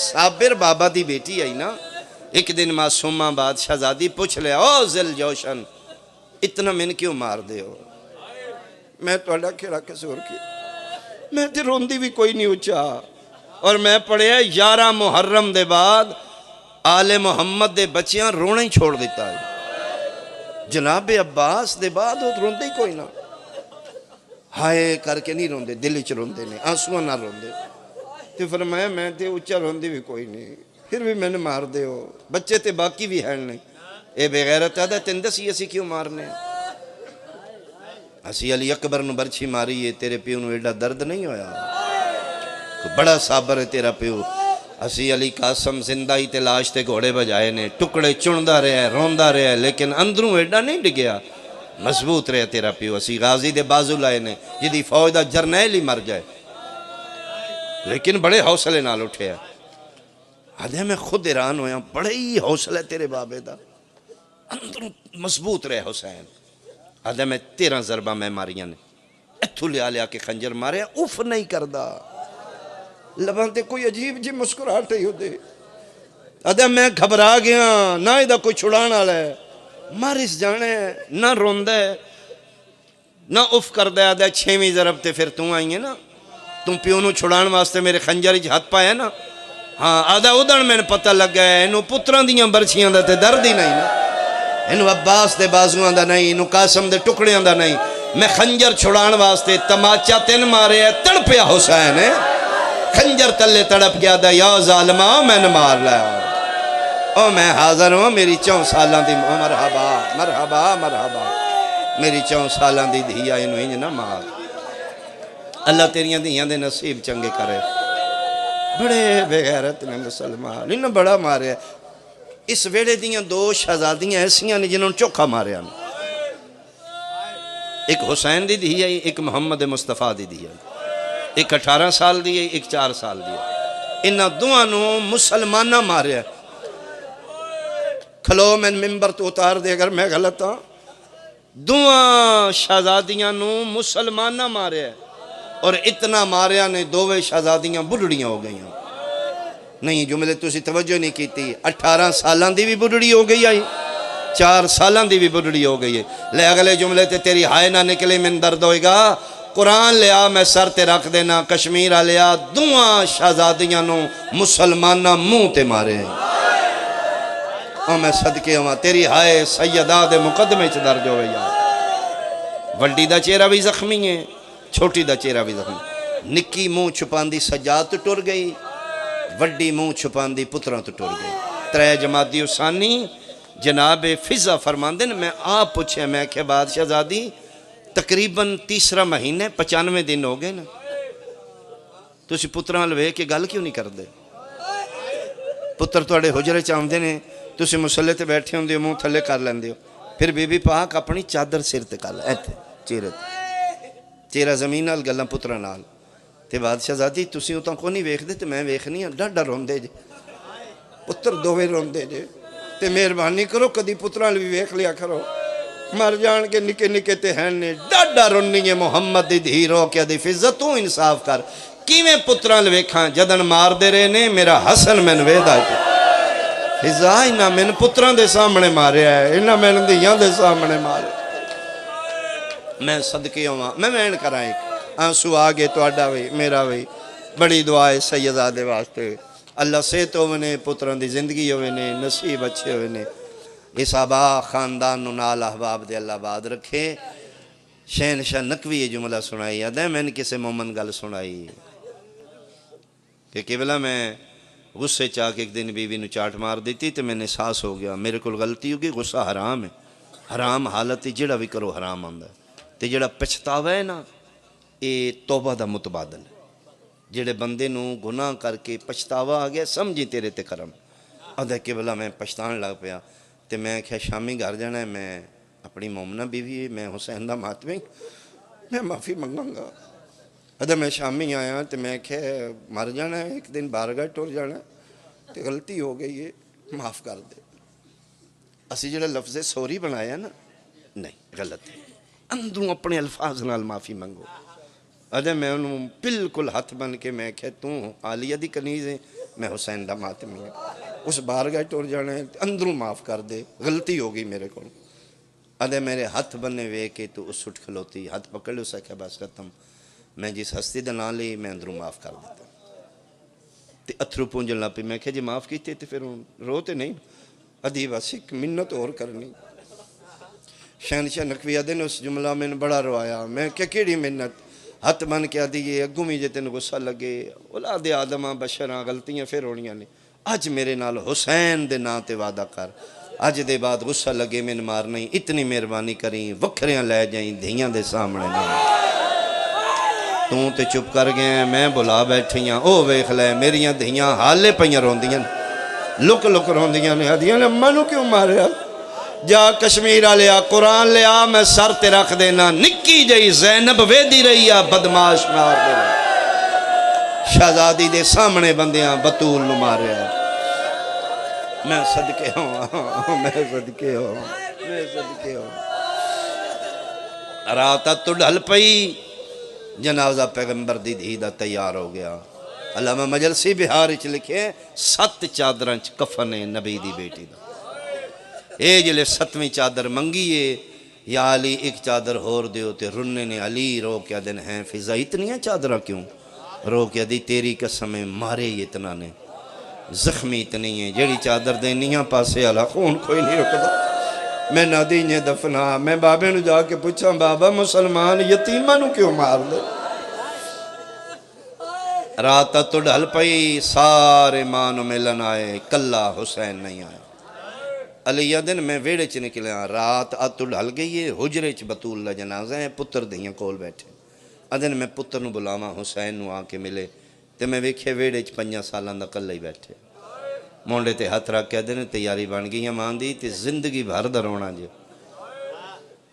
صابر بابا دی بیٹی آئی نا. ایک دن معصومہ بادشاہ زادی پوچھ لیا او ذل جوشن اتنا من کیوں مار دے ہو. میں توڑا کھڑا قصور کی میں تے روندی بھی کوئی نہیں اچھا. اور میں پڑھے 11 محرم دے بعد آل محمد دے بچیاں رونا ہی چھوڑ دیتا ہے. جناب عباس دے بعد وہ روندے ہی کوئی نہ. ہائے کر کے نہیں روندے, دل چ روندے نے, آنسواں نہ روندے. تے فرمایا میں تے اچھا روندی بھی کوئی نہیں, پھر بھی میں نے مار دے ہو. بچے تے باقی بھی ہیں نہیں. اے بے غیرت ہے تین دسی اسی کیوں مارنے. اسی علی اکبر نو برچھی ماری ہے, تیرے پیو نو ایڈا درد نہیں ہویا. بڑا صابر ہے تیرا پیو. اسی علی قاسم زندہ ہی تے لاش تے گھوڑے بجائے نے, ٹکڑے چندا رہے ہیں روندا رہے ہیں, لیکن اندروں ایڈا نہیں ڈگیا. مضبوط رہے تیرا پیو. اسی غازی دے بازو لائے نے جدی فوج دا جرنیل ہی مر جائے, لیکن بڑے حوصلے نال اٹھے ہیں. آدھے میں خود حیران ہویا, بڑے ہی حوصلے تیرے بابے دا, اندروں مضبوط رہے حسین. آدھے میں 13 ضربہ میں ماریاں نے, اتھو لیا کے خنجر مارے, اوف نہیں کردا. لبان تے کوئی عجیب جی مسکراہٹ ہی ہو دے. آدھے میں گھبرا گیا, نہ ادھا کوئی چھڑان آلا ہے, مارس جانے نہ روندہ ہے نہ اف کر دے. آدھے 6ویں ضرب تے پھر تم آئیں گے نا, تم پیونو چھڑان واسطے میرے خنجری ہاتھ پائے نا. ہاں آدھا ادھر میں نے پتہ لگ گیا ہے انہوں پتران دیاں برچیاں دا تے درد ہی نہیں نا, انہوں عباس دے بازوان دا نہیں, انہوں قاسم دے ٹکڑیاں دا نہیں. میں خنجر چھڑان واسطے تماچا تین مارے ہے, تڑپیا حسین ہے. خنجر تلے تڑپ گیا دا یا ظالمہ میں نے مار لیا. او میں حاضر ہوں, میری 4 سالاں دی مرحبا مرحبا مرحبا, میری 4 سالاں دی دھیا انہوں انج نہ مار. اللہ تیریاں دھیاں دے نصیب چنگے کرے. بڑے بے غیرت نے مسلمان, انہوں بڑا مارے. اس ویڑے دیاں 2 شہزادیاں ایسیاں نے جنہوں چوکھا مارے ہیں. ایک حسین دی دھی آئی, ایک محمد مصطفیٰ دی دھی آئی. ایک 18 سال دی آئی, ایک 4 سال دی آئی. انہاں دوانوں مسلمانہ مارے ہیں. کھلو میں ممبر تو اتار دے اگر میں غلط ہاں. دوان شہزادیاں نو مسلمانہ مارے ہیں, اور اتنا ماریا نے 2 شہزادیاں بڑھڑیاں ہو گئی ہیں. نہیں جملے تسی توجہ نہیں کی تھی. 18 سالاں دی بھی بڑھڑی ہو گئی آئی, 4 سالاں دی بھی بڑھڑی ہو گئی ہے. لے اگلے جملے تے تیری ہائے نہ نکلے من درد ہوئے گا. قرآن لیا میں سر تے رکھ دینا, کشمیر آلیا دوان شہزادیاں نو مسلمانہ منہ تے مارے ہیں. اور میں صدقے ہوں تیری ہائے سیدہ دے مقدمے چھ درج ہوئے یا. وڈی دا چہرہ بھی زخمی ہے, چھوٹی دا چہرہ بھی زخمی. نکی منہ چھپان دی سجاد ٹر گئی, وڈی منہ چھپان دی پتران تو ٹر گئی. 3 جمادی ثانی جناب فضا فرماندن. میں آپ پوچھے میں کہ بادشاہ زادی تقریباً 3 مہینے 95 دن ہو گئے نا, تو اسی پتران لوے کہ گل کیوں نہیں کر دے. پتر توڑے حجرے چاہمدے نے, تو اسی مسلح تے بیٹھے ہوں دیو منہ تھلے کر لیں دیو. پھر بی بی پاک اپنی چادر سر تے کر لیں چیرے تے, چیرہ زمین نال گلن پتران نال. تے بادشاہ زادی تسی اتاں کو نہیں ویکھ دے تے میں ویکھنی ہاں. ڈاڈا رون دے جے, پتر دوویں رون دے جے. تے مہربانی کرو کدی پتران بھی ویکھ لیا کرو, مر جان کے نکے نکے تے ہیں نے. ڈاڈا رونی ہے محمد دی دھی رو کے دی فضت تو انصاف کر. کیویں پتران ویکھاں جدن مار دے رہے نے میرا حسن میں ویدا ہے. فضا انہاں میں پتران دے سامنے مارے ہے, انہاں میں دیاں دے سامنے مارے. میں صدقے ہوں میں وین کرائیں آنسو آگے تو آڈا وی میرا وی. بڑی دعائے سیدہ دے واسطے, اللہ سے تو ونے پتران دی زندگی ہوئے نے, نصیب اچھے ہوئے نے. اس آبا خاندان نال احباب دے اللہ باد رکھے شہنشاہ نقوی یہ جملہ سنائی یاد ہے میں نے کسے مومن گل سنائی کہ قبلہ میں غصے چاہ کے ایک دن بیوی نو چاٹ مار دیتی تو میں نے احساس ہو گیا میرے کو غلطی ہوگی غصہ حرام ہے حرام حالت جڑا بھی کرو حرام آندا ہے تے جڑا پچھتاوا ہے نا یہ توبہ دا متبادل ہے جڑے بندے نو گناہ کر کے پچھتاوا آ گیا سمجھی تیرے تے کرم آدھا قبلہ میں پچھتان لگ پیا تے میں کہا شامی گھر جانا ہے میں اپنی مومنہ بیوی ہے میں حسین دا ماتمی میں معافی منگاں گا ادھا میں شامی آیا تو میں کہ مر جانا ہے ایک دن بارگاہ ٹور جانا ہے تو غلطی ہو گئی ہے معاف کر دے اسی جڑا لفظ سوری بنایا نا نہیں غلط ہے اندروں اپنے الفاظ نال معافی منگو ادھا میں انہوں بالکل ہاتھ بن کے میں کہ تو عالیہ دی کنیز ہے میں حسین دا ماتمی ہے اس بارگاہ ٹور جانا ہے اندروں معاف کر دے غلطی ہو گئی میرے کو ادھا میرے ہاتھ بننے وے کہ تو اس اٹھ کھلوتی ہاتھ پکڑ لے اسے کہ بس ختم میں جس ہستی دا نام لی میں اندروں معاف کر دیتا تے اتھرو پونجن لاپی میں کہ جی معاف کیتے تے پھر روتے نہیں ادھی بس ایک منت اور کرنی شہنشاہ نقوی آدھے نے اس جملہ میں نے بڑا روایا میں کہ کیڑی منت ہاتھ بن کے آدھی یہ اگوں میں جتے نے غصہ لگے اولاد آدمہ بشراں غلطیاں پھر ہونیاں نے آج میرے نال حسین دے نا تے وعدہ کر آج دے بعد غصہ لگے میں مار نہیں اتنی مہربانی کریں وکھریاں لے جائیں دھیاں دے سامنے نہیں تو تے چپ کر گئے میں بلا بیٹھیاں او ویکھ لے میریاں دھیاں حالے پئیاں روندیاں لک لک روندیاں نے ہدیاں نے اماں نو کیوں ماریا جا کشمیر آلیا قرآن لیا میں سر تے رکھ دینا نکی جئی زینب ویدی رہی ہے بدماش مار دینا شہزادی دے سامنے بندیاں بطول نو ماریا میں صدقے ہوں میں صدقے ہوں میں صدقے ہوں راتا تو ڈھل پئی جنازہ پیغمبر دی دھی دا تیار ہو گیا علامہ مجلسی بہار اچھ لکھے 7 چادرانچ کفن نبی دی بیٹی دا اے جلے 7ویں چادر منگیے یا علی ایک چادر ہور دیو تے رننے نے علی رو کیا دن ہیں فضا اتنی ہیں چادرہ کیوں رو کیا دی تیری قسمیں مارے اتنا نے زخمی اتنی ہیں جیڑی چادر دینیاں پاسے علا خون کوئی نہیں رکھتا میں نہ دینے دفنا میں بابے نو جا کے پوچھا بابا مسلمان یتیمہ نو کیوں مار دے راتا تو ڈھل پئی سارے مانو ملن آئے کلا حسین نہیں آئے علیہ دن میں ویڑے چ نکلیا رات آتو ڈھل گئی ہے حجرے چ بطول اللہ جنازہ ہیں پتر دیاں کول بیٹھے ادن میں پتر نو بلاما حسین نو آ کے ملے تے میں ویکھے ویڑے چ 5 سالان دا کلے ہی بیٹھے مونڈے تے ہاتھ رکھ کے دن تیاری بن گئی مان دی تے زندگی بھر دا رونا جی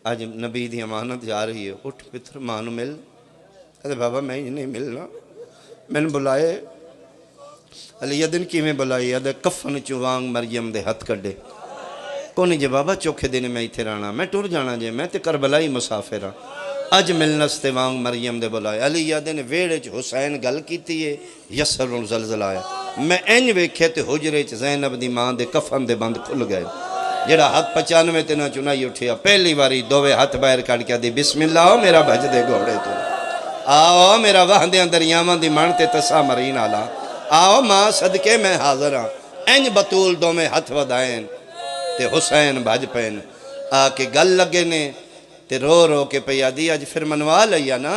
آج نبی دی امانت جا رہی ہے اٹھ پتر مانو مل ادھے بابا میں نہیں ملنا میں نے بلائے علیہ دن کی میں بلائی ادھے کفن چوانگ مریم دے ہاتھ کڑے کونی جے بابا چوکھے دن میں ایتھے رانا میں ٹور جانا جے میں تے کربلائی مسافرہ اج ملنستے وانگ مریم دے بلائے علی یادن ویڑے چ حسین گل کیتی ہے یسر زلزلہ آیا میں اینج ویکھے تے حجرے چ زینب دی ماں دے کفن دے بند کھل گئے جڑا ہاتھ 95 تے نہ چنائی اٹھیا پہلی باری دووے ہاتھ باہر کٹ کے دی بسم اللہ آؤ میرا بھج دے گھوڑے تو آؤ میرا واہ دے اندر یاواں دی من تے تسا مرین آلا آؤ ماں صدقے میں حاضر ہاں اینج بطول دو میں ہاتھ ودائیں تے حسین بھج پین آ کے گل لگے نے تے رو رو کے پیا دی اج پھر منوا لیا نا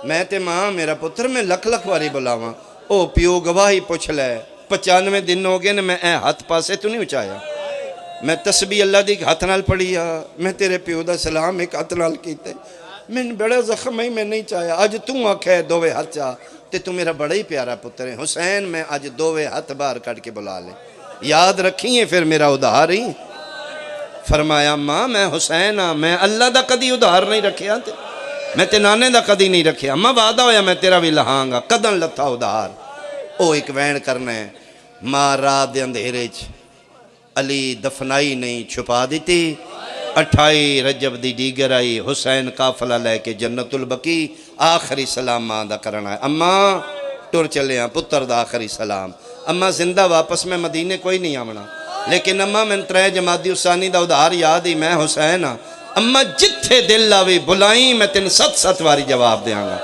میں تے ماں میرا پتر میں لکھ لکھ واری بلاواں او پیو گواہی پوچھ لے 95 دن ہو گئے نے میں اے ہاتھ پاسے تو نہیں اچایا میں تسبیح اللہ دی ہاتھ نال پڑھیا میں تیرے پیو دا سلام ایک ہاتھ نال کیتے میں بڑا زخم ہی میں نہیں چاہیا اج تو آکھے دووے ہاتھ چاہ تے تو میرا بڑا ہی پیارا پتر ہے حسین میں اج دووے ہاتھ باہر کٹ کے بلا لے یاد رکھیے پھر میرا ادھار ہی فرمایا ماں میں حسین ہاں میں اللہ دا کدی ادھار نہیں رکھیا میں تے نانے دا کدی نہیں رکھیا ماں وعدہ ہویا میں تیرا بھی لہاں گا قدن لتھا ادھار او ایک وین کرنا ہے ماں رات دے اندھیرے چ علی دفنائی نہیں چھپا دیتی 28 رجب دی دیگر آئی حسین قافلہ لے کے جنت البقی آخری سلام ماں دا کرنا ہے اماں ٹور چلے ہیں پتر دا آخری سلام اماں زندہ واپس میں مدینے کوئی نہیں آمنا لیکن اماں میں 3 جمادی اسانی دا ادھار یاد ہی میں حسین ہاں اماں جتھے دل لاوی بلائیں میں تین 7 واری جواب دیاں گا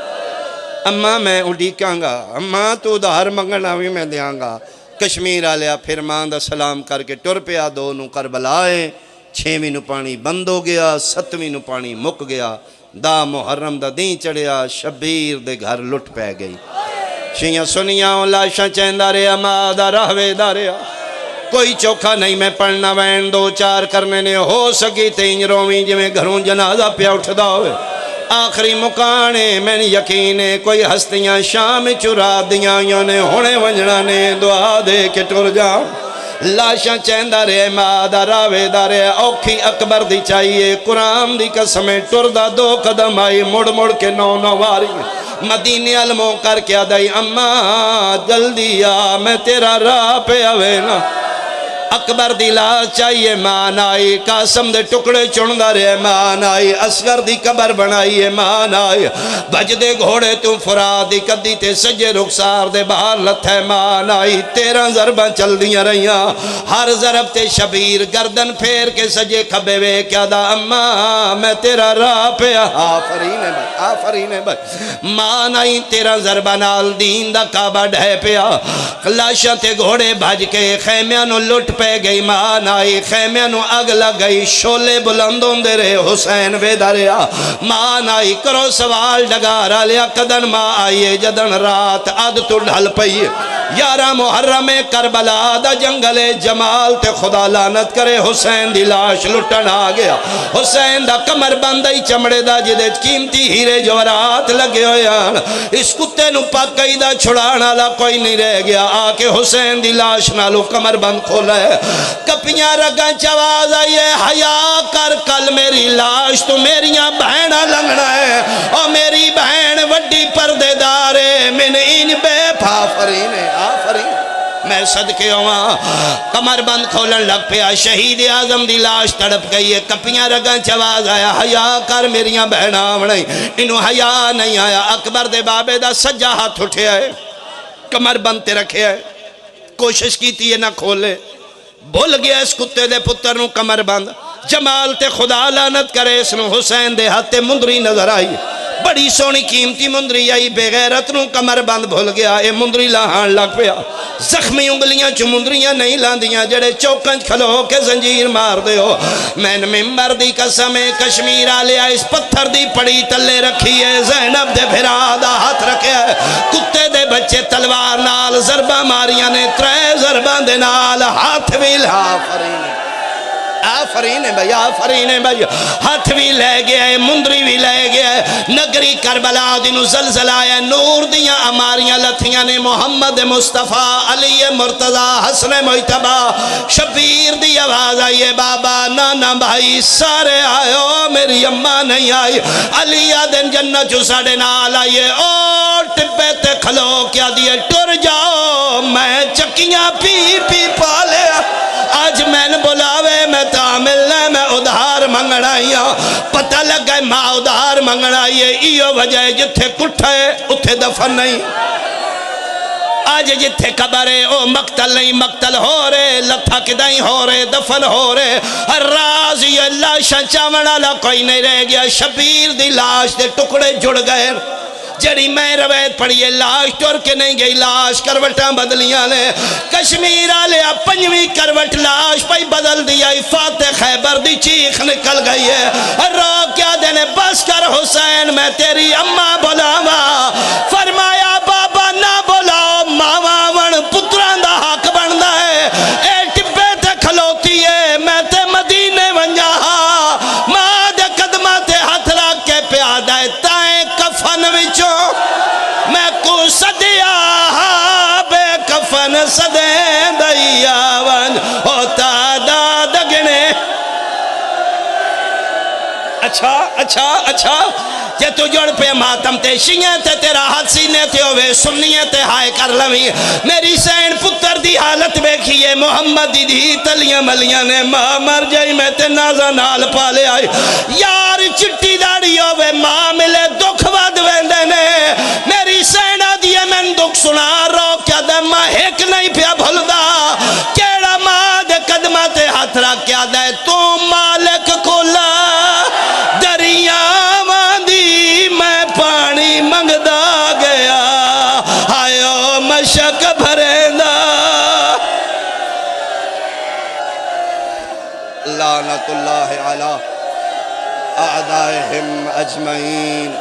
اماں میں اڈیکاں گا اماں تو ادھار منگن آوی میں دیاں گا کشمیر آلیا پھر ماں دا سلام کر کے ٹر پیا، 2 نو کربلا ہے، 6ویں نو پانی بند ہو گیا، 7ویں نو پانی مک گیا، دا محرم دا دین چڑھیا، شبیر دے گھر لٹ پہ گئی، شیعہ سنیاں لاشاں چہندہ رہا، ماں دا رہوے دا رہا، کوئی چوکھا نہیں میں پڑھنا وین 2-4 کرنے نے ہو سکی تین رویں جو میں گھروں جنازہ پہ اٹھدا ہوئے، آخری مکانے میں یقین ہے کوئی ہستیاں شام چرا دیاں نے ہونے ونجنا نے دعا دے کے ٹر جاؤں، لاشاں چہندہ رہے، ماں دا راوے دا رہے، اوکھی اکبر دی چاہیے، قرآن دی قسمیں ٹر دا 2 قدم آئی، مڑ مڑ کے 9 واری مدینے علموں کر کے آدائی، اماں جلدی آ میں تیرا راہ پہ آوے نا، اکبر دی لاش چاہیے، ماں آئی، قاسم دے ٹکڑے چڑھدا رہے، ماں آئی، اصغر دی قبر بنائیے، ماں آئی، بج دے گھوڑے تو فرات دی کدی تے سجے رخسار دے باہر لتھے، ماں آئی، 13 ضرباں چل دیاں رہیاں، ہر ضرب تے شبیر گردن پھیر کے سجے کھبے وے کیا دا، اماں میں تیرا راہ پہ آفرین ہے بھائی، آفرین ہے بھائی، ماں آئی 13 ضرباں نال دین دا کعبہ ڈھے پیا، لاشاں تے گھوڑے بھج کے خیمیاں نو لٹ پہ گئی، ماں آئی، خیمیاں نو اگ لگ گئی، شولے بلندوں دے رہے، حسین ویدہ رہا، ماں آئی، کرو سوال ڈگارا لیا، کدن ماں آئیے جدن رات عد تو ڈھل پئیے، 11 محرم کربلا دا جنگل جمال تے خدا لعنت کرے، حسین دی لاش لٹن آ گیا، حسین دا کمر بندائی چمڑے دا جدے قیمتی ہیرے جورات لگے ہوئے آن، اس کتے نو پاکی دا چھڑانا لا کوئی نہیں رہ گیا، آکے حسین دی لاش نالو کمر بند کھولا ہے، کپیاں رگاں چواز آئیے، حیا کر کل میری لاش تو میریاں بہنہ لنگنا ہے، اور میری بہن وڈی پردے دارے، من ان بے آفرین ہے، آفرین میں صدقے ہوا، کمر بند کھولن لگ پیا، شہید اعظم دی لاش تڑپ گئی ہے، کپیاں رگاں چواز آیا، حیا کر میریاں بہنہ آمڑیں، انہوں حیا نہیں آیا، اکبر دے بابے دا سجا ہاتھ اٹھے آئے، کمر بند تے رکھے آئے، کوشش کی تھی یہ نہ کھولے، بھول گیا اس کتے دے پتر نو کمر بند، جمال تے خدا لعنت کرے، اس نو حسین دے ہاتھ مندری نظر آئی، بڑی سونی قیمتی مندری آئی، بے غیرت نو کمر بند بھول گیا، اے مندری لاہان لگ پیا، زخمی انگلیاں چو مندریاں نہیں لاندیاں، جڑے چوکنج کھلو کے زنجیر مار دے ہو، میں نے ممبر دی قسم کشمیر آلیا اس پتھر دی پڑی تلے رکھی ہے، زینب دے بھرا دا ہاتھ رکھے ہے، کتے دے بچے تلوار نال ضربہ ماریاں نے، 3 ضربہ دے نال ہاتھ بھی آفرین ہے، آفرین ہے بھائی، آفرین ہے بھائی، ہاتھ بھی لے گیا ہے، مندری بھی لے گیا ہے، نگری کربلا دنو زلزلہ آیا، نور دیاں اماریاں لتھیاں نے، محمد مصطفیٰ، علی مرتضی، حسن مجتبہ، شبیر دی آواز آئیے، بابا نانا بھائی سارے آئے، میری اممہ نہیں آئی، علی آدن جنت جو ساڑے نال آئیے، او ٹپے تے کھلو کیا دیئے، ٹر جاؤ میں چکیاں پی پی پالے، آج میں نے بلاوے میں تعامل نہیں، میں ادھار منگنائیاں، پتہ لگ گئے ماں ادھار منگنائیے، ایو وجہ جتھے کٹھے اتھے دفن نہیں، آج جتھے قبر ہے او مقتل نہیں، مقتل ہو رہے، لتھا کدائیں ہو رہے، دفن ہو رہے، ہر راز یہ لاشاں چاوڑا لا کوئی نہیں رہ گیا، شبیر دی لاش دے ٹکڑے جڑ گئے، جڑی میں روایت پڑھئے، لاش ٹور کے نہیں گئی، لاش کروٹاں بدلیاں نے، کشمیر آلے 5ویں کروٹ لاش پہ بدل دیا، فاتح خیبر دی چیخ نکل گئی ہے، رو کیا دینے بس کر حسین میں تیری اممہ بلاوا، فرمایا بابا نہ بلاو، ماما ون پتران دا حق بندہ ہے، اے ٹپے تے کھلوتی ہے، میں تے مدینے ونجا، ماں دے قدمہ تے ہاتھ رکھ کے پیادہ ہے، تائیں کفن وچوں میں کو صدیا بے کفن صدیں دیا ون ہوتا داد گنے، اچھا کہ تو جوڑ پہ ماتم تے شیئیں تے تیرا ہاتھ سینے تے ہوئے سنیے تے ہائے کر لوی، میری سین پتر دی حالت بیکھیے، محمد دی تلیاں ملیاں نے، ماں مر جائی میں تے نازہ نال پالے آئی، یار چٹی داڑی ہوئے ماں ملے دکھ ود ویندے نے، میری سین آدھیے میں دکھ سنا رو کیا دے ماں ایک نہیں پیا بھلدا، کیڑا ماں دے قدمہ تے ہاتھ رکھ کیا دے تو مالک کھلا دریا میں پانی منگدا گیا، آئیو مشک بھریندہ لعنت اللہ علی اعدائہم اجمعین.